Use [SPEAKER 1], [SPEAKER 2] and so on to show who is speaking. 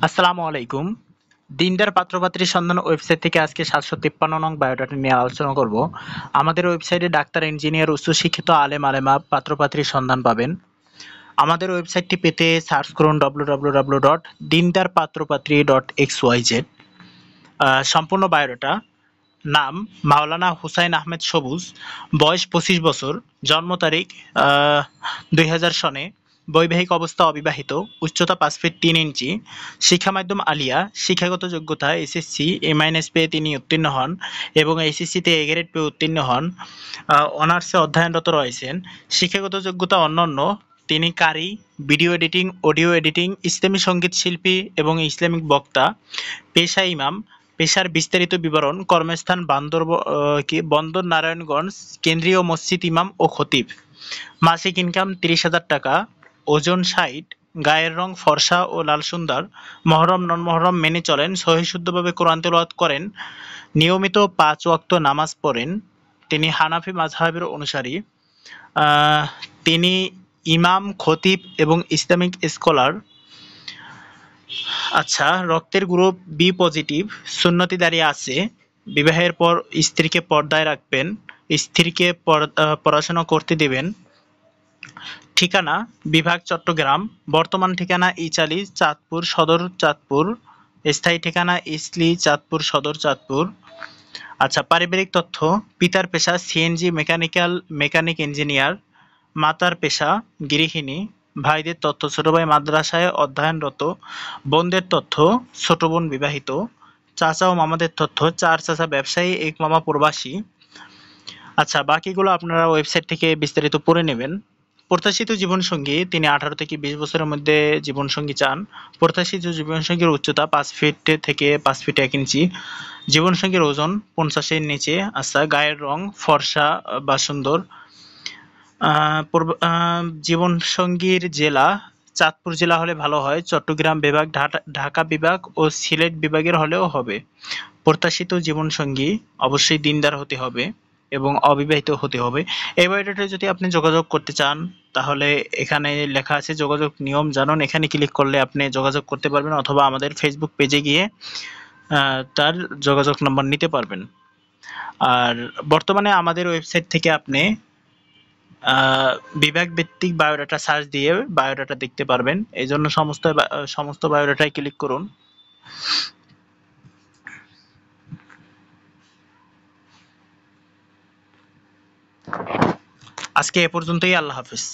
[SPEAKER 1] আসসালামু আলাইকুম। দিনদার পাত্রপাত্রীর সন্ধান ওয়েবসাইট থেকে আজকে ৭৫৩ নং বায়োডাটা নিয়ে আলোচনা করব। আমাদের ওয়েবসাইটে ডাক্তার, ইঞ্জিনিয়ার, উচ্চশিক্ষিত আলেম আলেমা পাত্রপাত্রীর সন্ধান পাবেন। আমাদের ওয়েবসাইটটি পেতে সার্চ করুন www.dindarpatropaत्री.xyz। সম্পূর্ণ বায়োডাটা: নাম মাওলানা হুসাইন আহমেদ সবুজ, বয়স ২৫ বছর, জন্ম তারিখ ২০০০ সনে, বৈবাহিক অবস্থা অবিবাহিত, উচ্চতা ৫ ফিট ৩ ইঞ্চি, শিক্ষা মাধ্যম আলিয়া, শিক্ষাগত যোগ্যতা এসএসসি এ- পেয়ে তিনি উত্তীর্ণ হন এবং এইচএসসিতে এ গ্রেড পেয়ে উত্তীর্ণ হন। অনার্সে অধ্যয়নরত রয়েছেন। শিক্ষাগত যোগ্যতা অন্যান্য: তিনি কারি, ভিডিও এডিটিং, অডিও এডিটিং, ইসলামী সঙ্গীত শিল্পী এবং ইসলামিক বক্তা। পেশা ইমাম। পেশার বিস্তারিত বিবরণ: কর্মস্থান বন্দর নারায়ণগঞ্জ, কেন্দ্রীয় মসজিদ ইমাম ও খতিব। মাসিক ইনকাম ৩০,০০০ টাকা। ওজন ৬০। গায়ের রং ফর্সা ও লাল সুন্দর। মহরম নন মহরম মেনে চলেন। সহিশুদ্ধভাবে কোরআন তেলাওয়াত করেন। নিয়মিত ৫ ওয়াক্ত নামাজ পড়েন। তিনি হানাফি মাযহাবের অনুসারী। আহ, তিনি ইমাম, খতিব এবং ইসলামিক স্কলার। আচ্ছা, রক্তের গ্রুপ বি পজিটিভ। সুন্নতিদারী আছে। বিবাহের পর স্ত্রীকে পর্দায় রাখবেন। স্ত্রীকে পড়াশোনা করতে দেবেন। ঠিকানা: বিভাগ চট্টগ্রাম। বর্তমান ঠিকানা ইচালি চাঁদপুর সদর চাঁদপুর। স্থায়ী ঠিকানা ইসলি চাঁদপুর সদর চাঁদপুর। আচ্ছা, পারিবারিক তথ্য: পিতার পেশা সিএনজি মেকানিক ইঞ্জিনিয়ার। মাতার পেশা গৃহিণী। ভাইদের তথ্য: ছোট ভাই মাদ্রাসায় অধ্যয়নরত। বোনদের তথ্য: ছোট বোন বিবাহিত। চাচা ও মামাদের তথ্য: ৪ চাচা ব্যবসায়ী, ১ মামা প্রবাসী। আচ্ছা, বাকিগুলো আপনারা ওয়েবসাইট থেকে বিস্তারিত পড়ে নেবেন। প্রত্যাশিত জীবনসঙ্গী: তিনি ১৮ থেকে ২০ বছরের মধ্যে জীবনসঙ্গী চান। প্রত্যাশিত জীবনসঙ্গীর উচ্চতা ৫ ফিট থেকে ৫ ফিট ১ ইঞ্চি। জীবনসঙ্গীর ওজন ৫০-এর নিচে। আচ্ছা, গায়ের রং ফর্সা বা সুন্দর। জীবনসঙ্গীর জেলা: চাঁদপুর জেলা হলে ভালো হয়, চট্টগ্রাম বিভাগ, ঢাকা বিভাগ ও সিলেট বিভাগের হলেও হবে। প্রত্যাশিত জীবনসঙ্গী অবশ্যই দিনদার হতে হবে এবং অবিবাহিত হতে হবে। এই বায়োডাটায় যদি আপনি যোগাযোগ করতে চান, তাহলে এখানে লেখা আছে যোগাযোগ নিয়ম জানুন। এখানে ক্লিক করলে আপনি যোগাযোগ করতে পারবেন, অথবা আমাদের ফেসবুক পেজে গিয়ে তার যোগাযোগ নম্বর নিতে পারবেন। আর বর্তমানে আমাদের ওয়েবসাইট থেকে আপনি বিভাগ ভিত্তিক বায়োডাটা সার্চ দিয়ে বায়োডাটা দেখতে পারবেন। এই জন্য সমস্ত বায়োডাটায় ক্লিক করুন। আজকে এ পর্যন্তই। আল্লাহ হাফিজ।